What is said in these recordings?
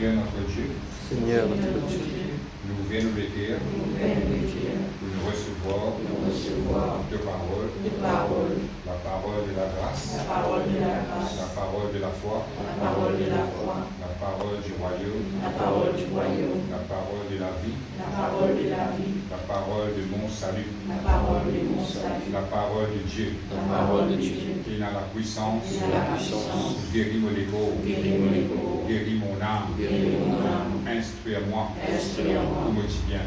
Seigneur notre Dieu, Seigneur notre Dieu, nous venons l'écrire pour nous recevoir de parole, la parole de la grâce, la parole de la foi, la parole du royaume, la parole de la vie, la parole de mon salut, la parole de Dieu, qui n'a la puissance, guérit mon égo, guérit mon âme, instruis-moi, pour me dire bien,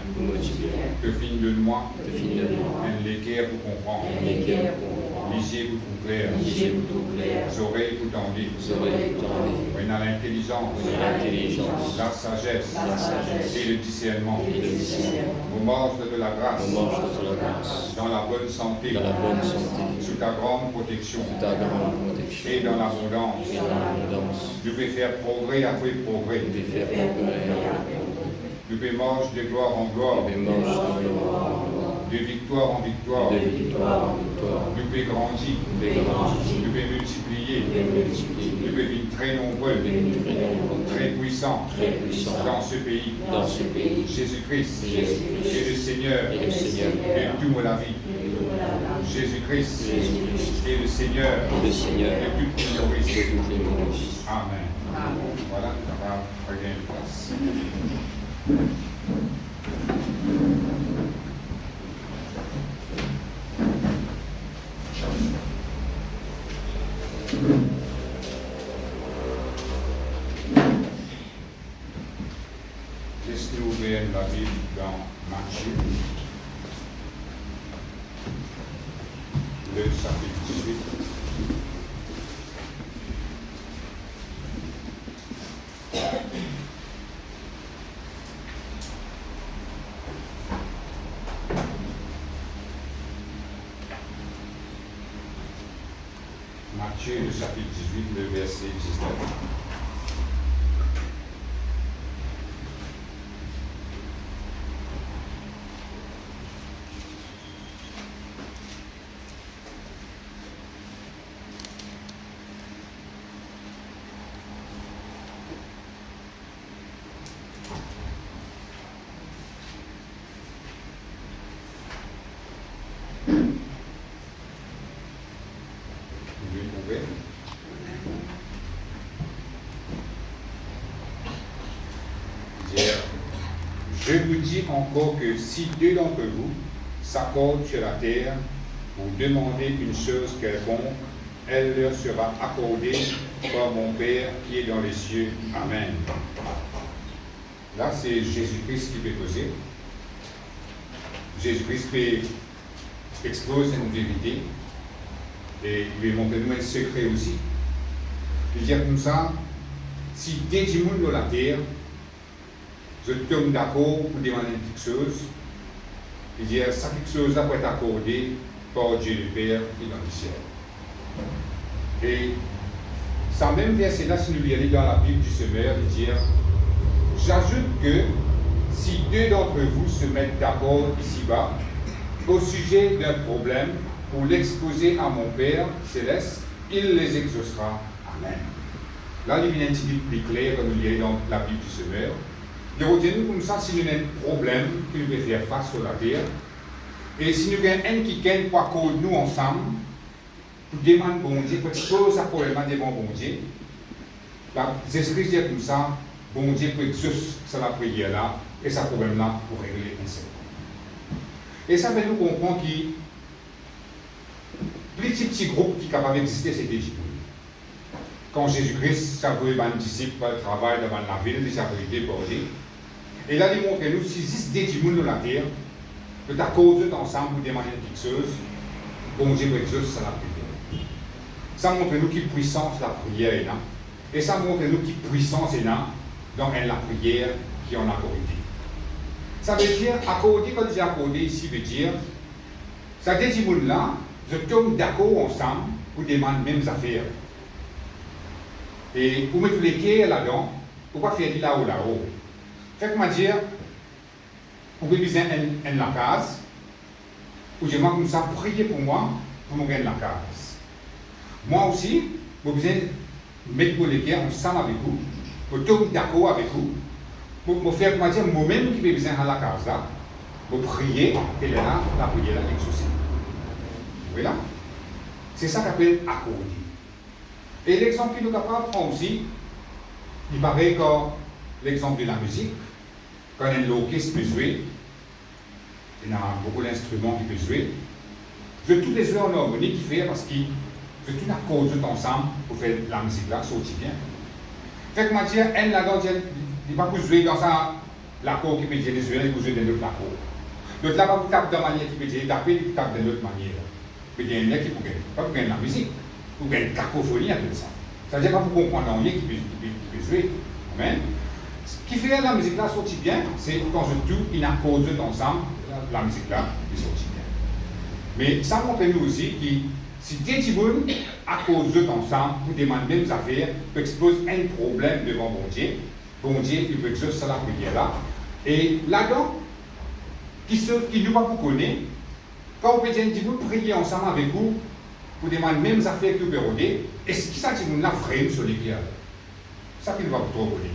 que fin de moi, un l'équerre pour comprendre, lisier pour tout clair, oreilles pour tendre, on a l'intelligence, la sagesse et le discernement, au marge de la grâce, dans la bonne santé, sous ta grande protection, et dans l'abondance, tu peux faire progrès après progrès, tu peux marcher de gloire en gloire, de victoire en victoire, tu peux grandir, tu peux multiplier, tu peux être très nombreux, très puissant dans ce pays. Jésus-Christ est le Seigneur de toute la vie. Jésus-Christ est le Seigneur de toute l'ignorance. Amen. Voilà, on va regagner une place. Laissez-nous ouvrir la Bible dans Matthieu, le chapitre 18. Matthieu, le chapitre 18, le verset 19. Je vous dis encore que si deux d'entre vous s'accordent sur la terre pour demander une chose quelconque, elle leur sera accordée par mon Père qui est dans les cieux. Amen. Là, c'est Jésus-Christ qui peut causer. Jésus-Christ peut exposer une vérité et il veut montrer nous un secret aussi. Il dit comme ça, si deux du monde dans la terre, je tombe d'accord pour demander quelque chose, il dit ça quelque chose peut être accordé par Dieu le Père qui est dans le ciel. Et ça même verset-là, si nous lisons dans la Bible du Semeur, il dit j'ajoute que si deux d'entre vous se mettent d'accord ici-bas au sujet d'un problème pour l'exposer à mon Père céleste, il les exaucera. Amen. Là, il y a un petit peu plus clair, comme il y a dans la Bible du Semeur. Il retient comme ça si nous avons un problème que nous devons faire face sur la terre. Et si nous avons un qui gagne pour accorder nous ensemble, pour demander bon Dieu, pour chose à problème devant bon Dieu, Jésus-Christ dit comme ça, bon Dieu peut exaucer la prière là, et ce problème là pour régler un seul. Et ça fait nous comprendre qu'il petit groupe qui est capable d'exister, c'est des disciples. Quand Jésus-Christ a voulu un disciple travailler devant la ville, il a voulu déborder. Et là, il montre nous, si existe des disciples dans la terre, peut accorder ensemble pour demander quelque chose, bon Dieu peut exaucer la prière. Ça montre nous qui puissance la prière est là. Et ça montre nous qui puissance est là dans la prière qui en a accordé. Ça veut dire, accorder, quand j'ai accordé ici, veut dire, ça dit ces là, je tombe d'accord ensemble pour demander les mêmes affaires. Et pour mettre les cœurs là-dedans, pour ne pas faire là ou là-haut. Fait que dire, vous avez besoin de la case, ou je comme ça, prier pour moi, pour me gagner la case. Moi aussi, vous avez besoin de mettre les cœurs ensemble avec vous, Je suis d'accord avec vous. Je faire comment dire, moi-même qui vais besoin à la case là, je prier, et là, la prière là exaucée. Vous voyez là? C'est ça qu'on appelle accorder. Et l'exemple qu'il nous prend aussi, il paraît que l'exemple de la musique, quand un orchestre peut jouer, il y a beaucoup d'instruments qui peuvent jouer. Je tous les jouer en harmonie qui fait parce que je tout accorde ensemble pour faire la musique là, sortir bien. Fait que moi dire, elle là-dedans, il va pas jouer dans l'accord qui peut dire les jouer, il peut jouer d'un autre accord. L'autre là, il tape de manière qui peut dire taper, il tape d'une autre manière. Il peut dire un qui peut gagner, pas pour gagner la musique, pour gagner une cacophonie avec ça. Ça veut dire pas pour comprendre un qui peut jouer. Amen. Ce qui fait la musique là sortir bien, c'est quand je tout in accord ensemble, la musique là, il sortit bien. Mais ça montre nous aussi que si des gens accordent ensemble pour demander les mêmes affaires, peut exposer un problème devant bon Dieu, il peut exaucer ça la prière là. Et là-dedans, qui ne pas vous connaître, quand vous pouvez dire prier ensemble avec vous pour demander les mêmes affaires que vous pouvez, est-ce que ça dit la frame sur les pierres? Ça qui ne va pas trop connaître.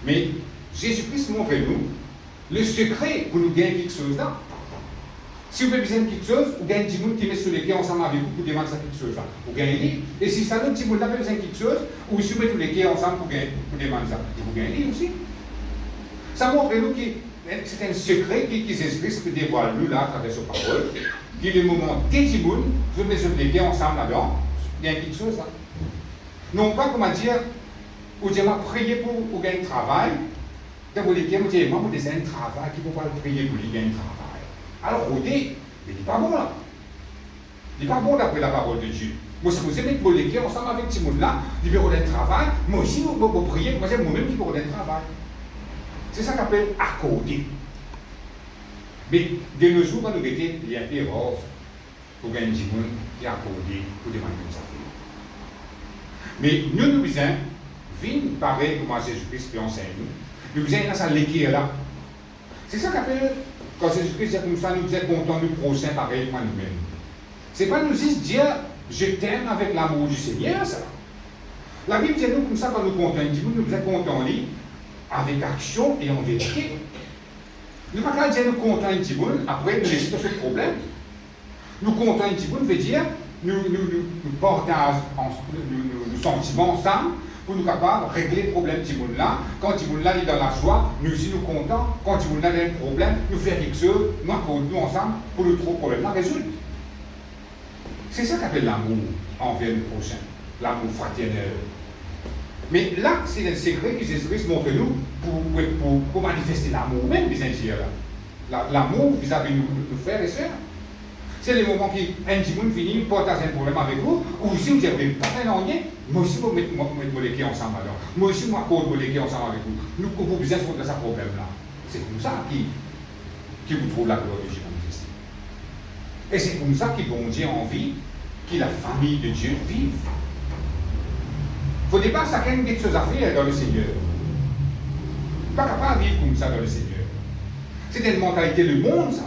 Mais Jésus-Christ montre-nous le secret pour nous gagner quelque chose là. Si vous avez besoin de quelque chose, vous gagnez des gens qui mettent sur les pieds ensemble avec vous pour demander ça quelque chose là. Vous gagnez. Et si ça d'autres gens n'avez besoin de quelque chose, ou si vous mettez les pieds ensemble pour demander ça, vous gagnez aussi. Ça montre-nous que c'est un secret que Jésus-Christ peut dévoiler nous là à travers sa parole. Qui le moment des gens, vous mettez les pieds ensemble là-dedans, vous gagnez quelque chose là. Non pas comment dire, ou dire prier pour gagner un travail. Dans les pieds, vous dites, moi, j'ai un travail qui ne peut pas prier pour gagner un travail. Alors, il n'est pas bon là. Il n'est pas bon d'après la parole de Dieu. Moi, si vous aimez les pieds ensemble avec ce monde-là, il peut avoir un travail. Moi aussi, vous priez, moi, c'est moi-même qui peux avoir un travail. C'est ça qu'on appelle accorder. Mais de nos jours, quand nous mettons les pieds roses, pour gagner des gens qui accordent pour demander des affaires. Mais nous, nous besoin, vivre pareil comme Jésus-Christ qui enseigne nous. Nous besoin dans sa l'équerre là. C'est ça qu'on appelle. Quand Jésus-Christ dit comme ça, nous disons content du prochain pareil comme nous-mêmes. Ce n'est pas nous juste dire je t'aime avec l'amour du Seigneur, ça. La Bible dit nous comme ça quand nous comptons, nous sommes contents avec action et en vérité. Nous ne pouvons pas dire nous comptons un petit après nous laisser ce problème. Nous comptons un petit veut dire nous partageons nos sentiments ensemble pour nous capables de régler le problème de Timoun-là. Quand Timoun-là est dans la joie, nous aussi nous comptons. Quand Timoun-là a un problème, nous faisons quelque chose, nous accordons ensemble pour le problème-là résoudre. C'est ça qu'appelle l'amour envers le prochain, l'amour fraternel. Mais là, c'est un secret que Jésus-Christ montre nous pour manifester l'amour même des entiers. L'amour vis-à-vis de nos frères et sœurs. C'est le moment qui un petit monde finit, partage un problème avec vous, ou si vous dites, pas fait rien, moi aussi, je vais mettre les pieds ensemble alors. Moi aussi, je vais accorder les pieds ensemble avec vous. Nous, vous besoin de ce problème-là. C'est comme ça qui vous trouve la gloire de Dieu manifestée. Et c'est comme ça que bon Dieu a envie que la famille de Dieu vive. Il ne faut pas chacun des choses à faire dans le Seigneur. Pas capable de vivre comme ça dans le Seigneur. C'est une mentalité du monde, ça.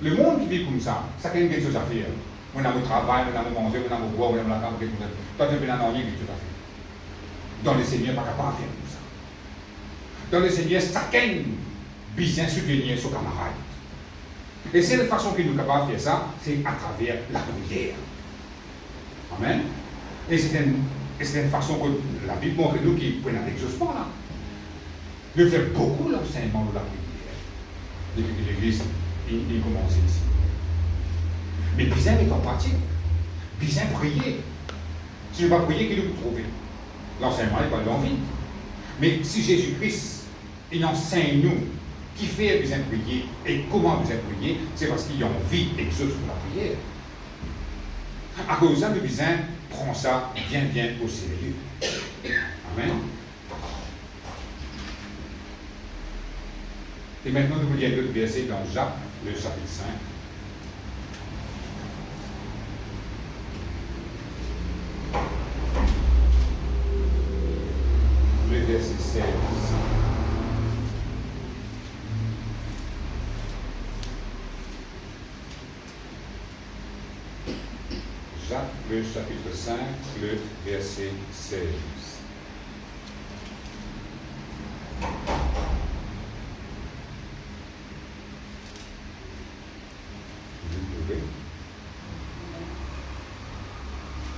Le monde qui vit comme ça, chacun a quelque chose à faire. On a le travail, on a le manger, on a le boire, on a la camp, quelque chose à faire. Toi, tu n'as rien quelque chose à faire. Dans le Seigneur, pas capable de faire comme ça. Dans le Seigneur, chacun a besoin de soutenir son camarade. Et c'est la façon qu'il nous est capable de faire ça, c'est à travers la prière. Amen. Et c'est une façon que la Bible montre nous qui prennent avec ce là. Nous faisons beaucoup l'enseignement de la prière depuis que l'Église il commence ici. Mais bien est en pratique. Bien prier. Si je ne vais pas prier, qu'il vous trouve. L'enseignement n'est pas l'envie. Mais si Jésus-Christ, il enseigne nous qui fait besoin de prier et comment besoin de prier, c'est parce qu'il y a envie d'exaucer la prière. À cause de ça, nous besoin prendre ça bien au sérieux. Amen. Et maintenant, nous voulons d'autres versets dans Jacques, le chapitre 5. Le verset 16. Jacques, le chapitre 5, le verset 16.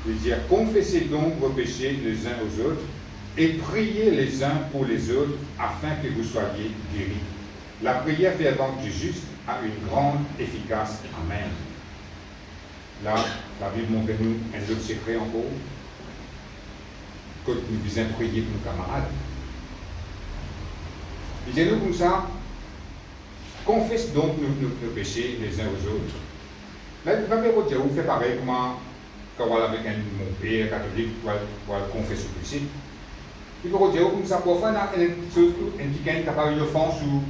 Il dit confessez donc vos péchés les uns aux autres et priez les uns pour les autres afin que vous soyez guéris. La prière fervente du juste a une grande efficace. Amen. Là, la Bible montre-nous un autre secret encore. Quand nous disons prier pour nos camarades. Il dit nous comme ça, confesse donc nos péchés les uns aux autres. Là, vous pouvez dire, vous faites pareil quand on est avec mon père catholique, pour confesser le péché. Il peut dire comme ça, parfois, il y a une chose qui est capable de offense ou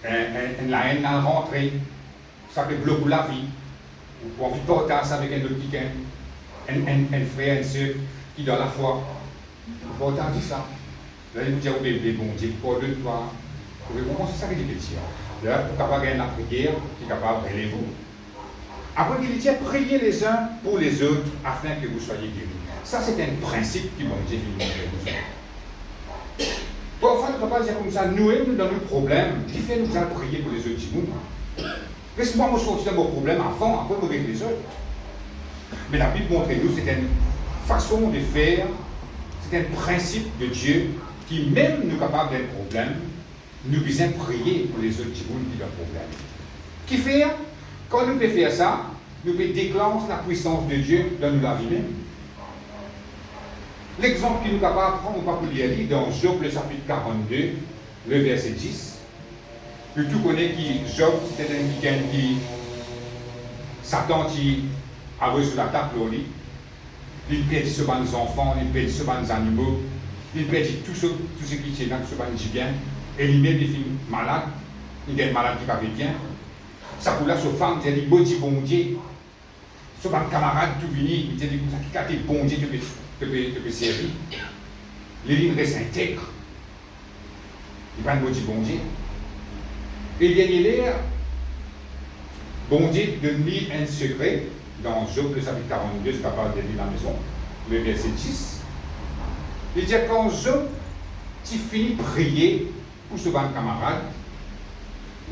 la haine dans rentrée, ça peut bloquer la vie. Ou envie de porter ça avec un autre qui un frère, une soeur qui dans la foi. Pourtant, dit ça. Là, il vous dit, bébé, bon Dieu, pardonne-toi. Vous pouvez comprendre, c'est ça qu'il dit. Là, pour capable gagner la prière, qui est capable de relever vous. Après, il dit, priez les uns pour les autres afin que vous soyez guéris. Ça, c'est un principe qui, bon Dieu, vient nous dire. Parfois, nous ne pouvons pas dire comme ça, nous, dans nos problèmes, qui fait nous allons prier pour les autres gens. Laisse-moi me sortir de vos problèmes avant, après vous régler les autres. Mais la Bible montre-nous, c'est une façon de faire, c'est un principe de Dieu qui, même nous capables d'un problème, nous besoin prier pour les autres gens qui ont un problème. Qui fait, quand nous pouvons faire ça, nous pouvons déclencher la puissance de Dieu dans la vie même. L'exemple qui nous est capable de prendre, on va vous lire dans Job, le chapitre 42, le verset 10. Tout connaît qui Job, c'était un week-end qui Satan qui avait sur la table au lit. Il perdit ce ban des enfants, il perdit ce ban des animaux, il perdit tout ce qui était là, ce ban de bien. Et lui-même, il finit malade, il est malade qui va bien. Ça pour là, ce femme, il dit, bon Dieu, ce ban camarade tout venu, il dit, ça qui a bon Dieu, te peut servir. Les lignes restent intègres. Il va nous dire bon Dieu. Et il y a bon Dieu donne-lui un secret dans Job, le chapitre 42, je parle de lui dans la maison, le verset 10. Il dit quand Job finit de prier pour ce bon camarade,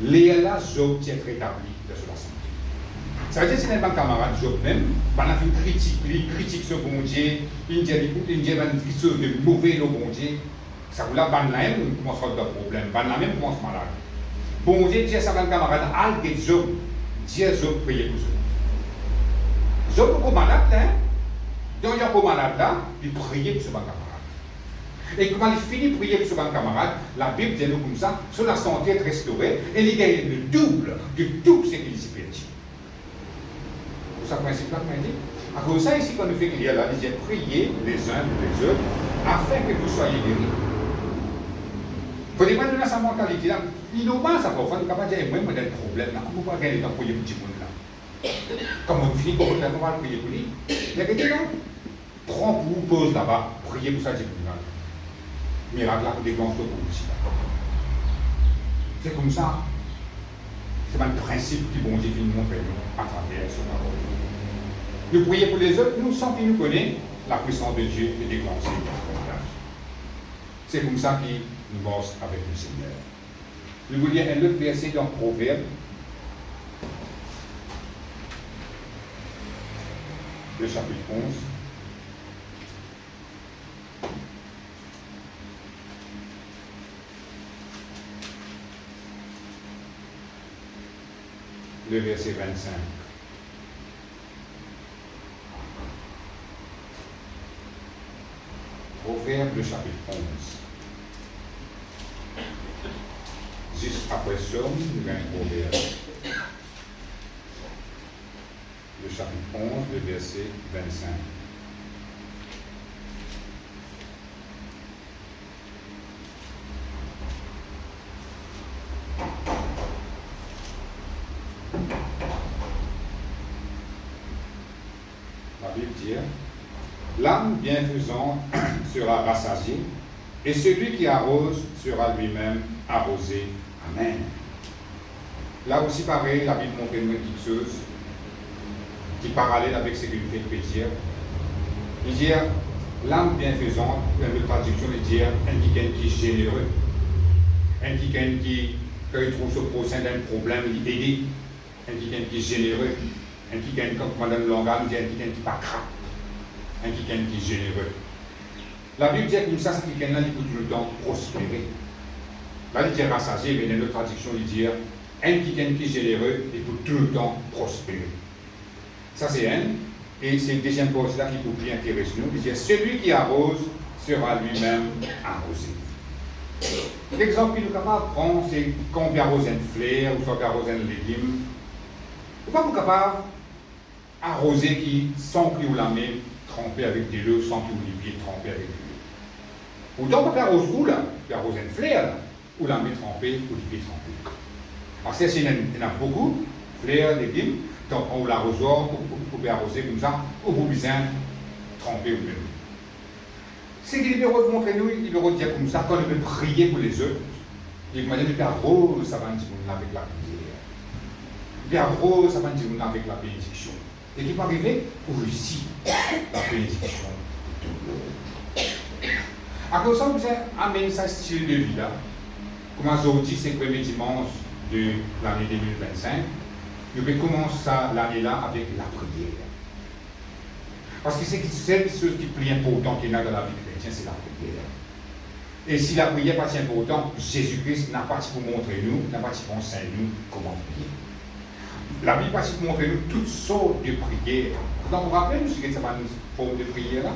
là, Job est rétabli de sa santé. Ça veut dire que c'est un bon camarade, Job même, il a fait une critique sur bon Dieu, il dit quelque chose de mauvais au bon Dieu. Ça vous l'a ban la même commence à avoir des problèmes, ban la même commence malade. Bon Dieu dit à sa camarade, allez Job, Dieu Job prier pour ça. Job est malade là, donc il est malade là, il priait pour ce bon camarade. Et quand il finit de prier pour ce bon camarade, la Bible dit nous comme ça, sur la santé est restaurée, et il gagne le double de tout ce qu'il s'y perd. C'est ça le principe là, dit. À cause de ça, ici, quand nous faisons lire là, il dit priez les uns pour les autres, afin que vous soyez guéris. Il ne faut pas donner sa mentalité là. Il nous pense à parfois, nous ne pouvons pas dire, moi, j'ai un problème là. Comment on va gagner le temps pour prier pour petit monde là? Comme on finit, on va prier pour lui. Il y a quelqu'un là, prends pour vous, pose là-bas, priez pour ça, petit monde là. Miracle là, pour déclencher le coup ici. C'est comme ça. C'est un principe qui, bon Dieu, nous montre à travers ce parole. Nous prions pour les autres, nous, sans qu'ils nous connaissent, la puissance de Dieu est déclenchée. C'est comme ça qu'il nous bosse avec le Seigneur. Je vais vous lire un autre verset dans Proverbe. Le chapitre 11. Le verset 25. Proverbe, le chapitre 11. Juste après Somme, nous avons un proverbe. Le chapitre 11, le verset 25. La Bible dit, l'âme bienfaisante sera rassasiée, et celui qui arrose sera lui-même arrosé. Amen. Là aussi, pareil, la Bible montre une petite chose qui est parallèle avec ce que nous fait dire. Il dit, l'âme bienfaisante, une autre traduction, il dit, un qui est généreux, un qui, quand il trouve ce prochain d'un problème, il aide, un qui est généreux, un qui, comme dans le langage, il dit, un qui n'est pas craint. un quelqu'un qui est généreux. La Bible dit comme ça, c'est quelqu'un qui peut tout le temps prospérer. Là, il dit rassasié, mais dans notre traduction, il dit un quelqu'un qui est généreux, il peut tout le temps prospérer. Ça, c'est un. Et c'est le deuxième poste là qui peut bien intéresser nous. Il dit celui qui arrose sera lui-même arrosé. L'exemple qu'il est capable de prendre, c'est quand on arrose une fleur ou soit on arrose un légume. On n'est pas capable d'arroser qui sans que vous la main trempée avec de l'eau, sans que vous les pieds trempés avec de l'eau. Autant on peut arroser où là, on peut arroser une fleur, ou la main trempée, ou les pieds trempés. Alors ça, il y en a beaucoup, fleurs, légumes, donc on l'arrosoir, vous pouvez arroser comme ça, ou vous besoin tremper ou même. C'est que les libéraux montrent nous, les libéraux disent comme ça, quand on peut prier pour les autres, ils vont dire, mais arrose, ça va nous dire avec la prière. Mais arrose, ça va nous dire avec la bénédiction. Et qui peut arriver pour réussir la bénédiction de tout le monde. À cause de ça, vous amène ce style de vie là. Comme aujourd'hui, c'est le premier dimanche de l'année 2025. Nous pouvons commencer l'année-là avec la prière. Parce que c'est celle chose qui est plus importante qu'il y a dans la vie chrétienne, c'est la prière. Et si la prière n'est pas si importante, Jésus-Christ n'a pas pour montrer nous, n'a pas pour enseigner nous comment prier. La Bible n'a pas pour montrer nous toutes sortes de prières. Donc, vous vous rappelez, nous, ce que ça va nous forme de prière là?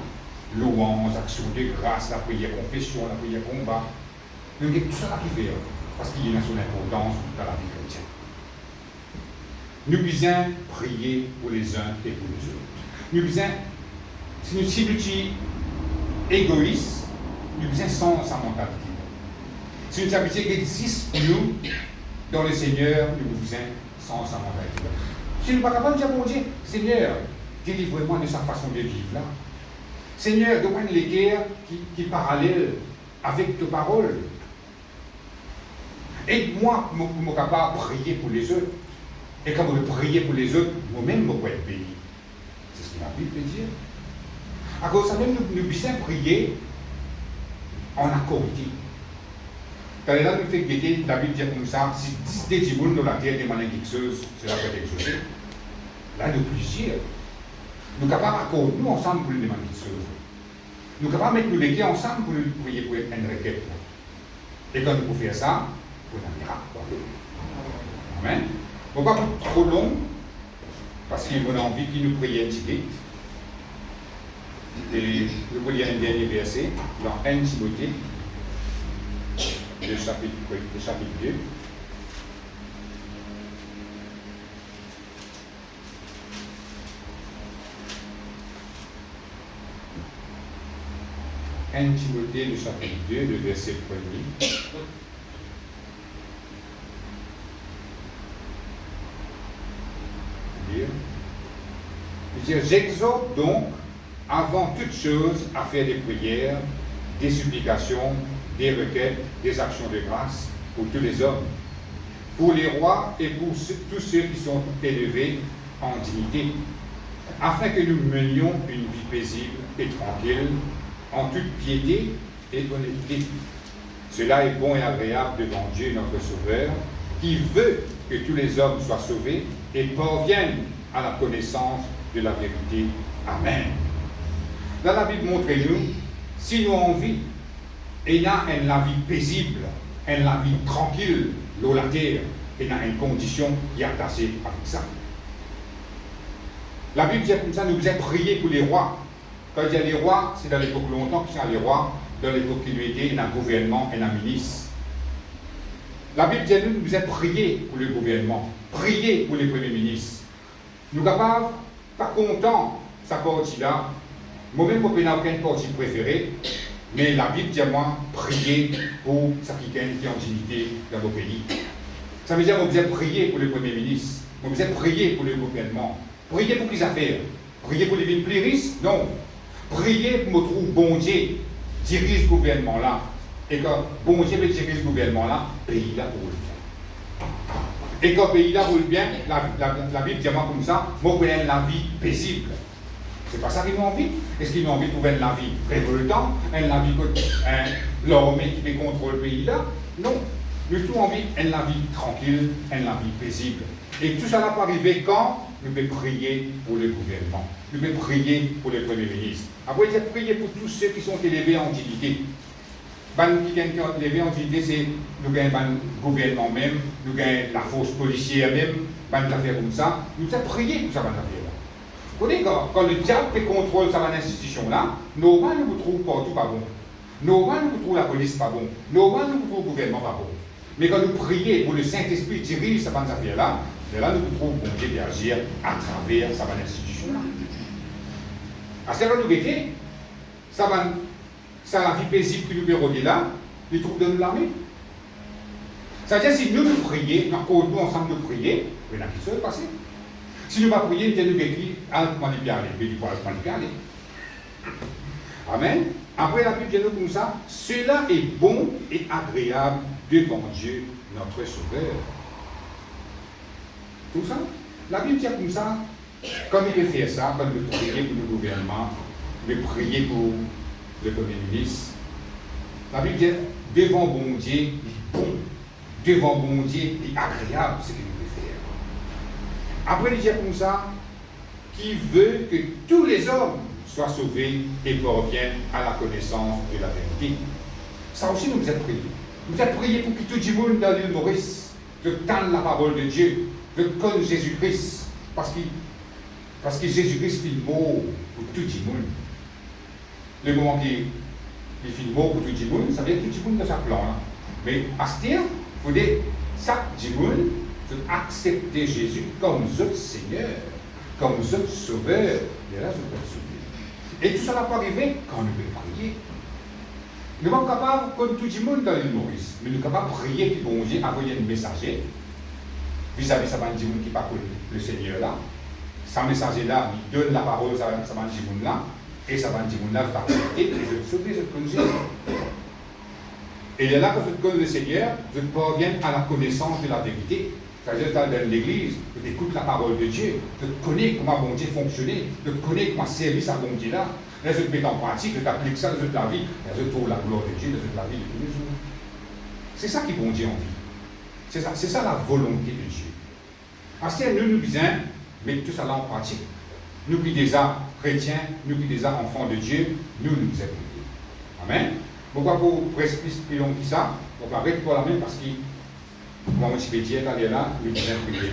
Louange, action de grâce, la prière confession, la prière combat. Nous avons tout ça qui fait, parce qu'il y a son importance dans la vie chrétienne. Nous devons prier pour les uns et pour les autres. Nous devons, si nous sommes égoïstes, nous devons sans sa mentalité. Si nous sommes existe pour nous, dans le Seigneur, nous devons sans sa mentalité. Si nous ne sommes pas capables de dire, bon Dieu, Seigneur, délivre-moi de sa façon de vivre là. Seigneur, donne-moi les guerres qui parallèles avec tes paroles. Aide-moi pour me capable de prier pour les autres. Et quand je prier pour les autres, moi-même, je peux être béni. C'est ce que la Bible dit. À cause de ça, même nous devons prier en accordé. Quand là, nous fait guetter, la Bible dit comme ça, si des gens dans la terre demandent quelque chose, cela peut être exaucé. Là, nous plusieurs. Nous sommes capables d'accorder nous ensemble pour lui demander quelque chose. Nous sommes capables de mettre nous les clés ensemble pour lui prier pour une requête. Et quand nous pouvons faire ça, pour un miracle. Amen. On ne va pas trop long, parce qu'il a envie qu'il nous prie un petit peu. Et je vous lire un dernier verset, dans 1 Timothée, le chapitre 2. Timothée, le chapitre 2, le verset 1er. J'exhorte donc, avant toute chose, à faire des prières, des supplications, des requêtes, des actions de grâce pour tous les hommes, pour les rois et pour tous ceux qui sont élevés en dignité, afin que nous menions une vie paisible et tranquille, en toute piété et honnêteté. Cela est bon et agréable devant Dieu notre Sauveur, qui veut que tous les hommes soient sauvés et parviennent à la connaissance de la vérité. Amen. Dans la Bible, montrez-nous, si nous avons envie, et il y a une vie paisible, une vie tranquille, l'eau la terre, et il y a une condition qui est attachée avec ça. La Bible dit comme ça, nous devons prier pour les rois. Quand il y a les rois, c'est dans l'époque longtemps qu'il y a les rois, dans l'époque qui lui était, il y a un gouvernement et un ministre. La Bible dit nous devons prier pour le gouvernement, prier pour les premiers ministres. Nous sommes capables, pas contents, sa partie-là. Moi-même, je n'ai aucune partie préférée, mais la Bible dit à moi, prier pour quelqu'un qui est en dignité dans nos pays. Ça veut dire que nous devons prier pour le Premier ministre, nous devons prier pour le gouvernement, prier pour les affaires, prier pour les villes plus riches, non. Prier pour me trouver bon Dieu, dirige ce gouvernement-là. Et quand bon Dieu dirige ce gouvernement-là, le pays là roule bien. Et quand le pays là roule bien, la Bible dit à moi comme ça, moi je veux la vie paisible. C'est pas ça qu'ils ont envie. Est-ce qu'ils ont envie de trouver la vie révoltante, la vie l'armée qui contrôle le pays là? Non. Nous avons envie de la vie tranquille, de la vie paisible. Et tout ça va pas arriver quand nous devons prier pour le gouvernement. Nous devons prier pour le Premier ministre. Après, il faut prier pour tous ceux qui sont élevés en dignité. Qui sont élevés en dignité, c'est nous gagnons le gouvernement même, nous gagnons la force policière même, des affaires comme ça. Nous devons prier pour ça, des affaires-là. Vous voyez, quand le diable contrôle cette institution-là, normalement, nous ne trouvons partout pas bon. Normalement, nous trouvons la police pas bon. Normalement, nous trouvons le gouvernement pas bon. Mais quand nous prions pour le Saint-Esprit dirige cette affaire-là, là, nous trouvons bon Dieu d'agir à travers cette institution-là. À ce moment-là, nous mettons, ça la vie paisible que nous verrons là, les troupes de nous l'armée. C'est-à-dire, si nous prions, nous ensemble nous prions, il y en a qui se passer. Si nous ne pas prier, nous allons écrire à comment nous parler, mais du coup, à nous parler. Amen. Après la Bible dit comme ça, cela est bon et agréable devant Dieu, notre Sauveur. Tout ça, la Bible dit comme ça, quand nous pouvons faire ça, quand nous prions pour le gouvernement, nous prions pour le Premier ministre, la Bible dit, devant bon Dieu, il est bon. Devant bon Dieu, il est agréable ce qu'il nous peut faire. Après, il dit comme ça, qui veut que tous les hommes soient sauvés et parviennent à la connaissance de la vérité. Ça aussi, nous êtes priés. Nous êtes priés pour que tout le monde dans l'île Maurice tende la parole de Dieu, connaisse Jésus-Christ, parce que Jésus-Christ fait mort pour tout le monde. Le moment qu'il fait mort pour tout le monde, ça veut dire que tout le monde dans sa plan. Mais à ce temps, il faudrait chaque monde accepter Jésus comme notre Seigneur, comme notre Sauveur. Et là, je peux le sauver. Et tout ça va pas arriver quand nous pouvons prier. Nous ne sommes pas capables, comme tout le monde dans l'île Maurice, mais nous sommes capables de prier que bon Dieu envoie un messager vis-à-vis de ce monde qui parle le Seigneur là. Ce messager-là, il donne la parole à ce monde là, et ce monde là va accepter et je sauver ce que Jésus. Et là, quand je connais le Seigneur, je parviens à la connaissance de la vérité. C'est-à-dire, dans l'église, je écoute la parole de Dieu, je connais comment bon Dieu fonctionne, je connais comment servir à bon Dieu là. Là, je te mets en pratique, je t'applique ça dans toute la vie, et je trouve la gloire de Dieu dans toute la vie de tous les jours. C'est ça qui bon Dieu envie. C'est ça la volonté de Dieu. Parce que nous disons, mettons tout ça là en pratique. Nous qui déjà chrétiens, nous qui déjà enfants de Dieu, nous nous aimons. Amen. Pourquoi pour presque plus long que ça, on va arrêter pour la même parce que moi, je vais dire, là, nous disons prier.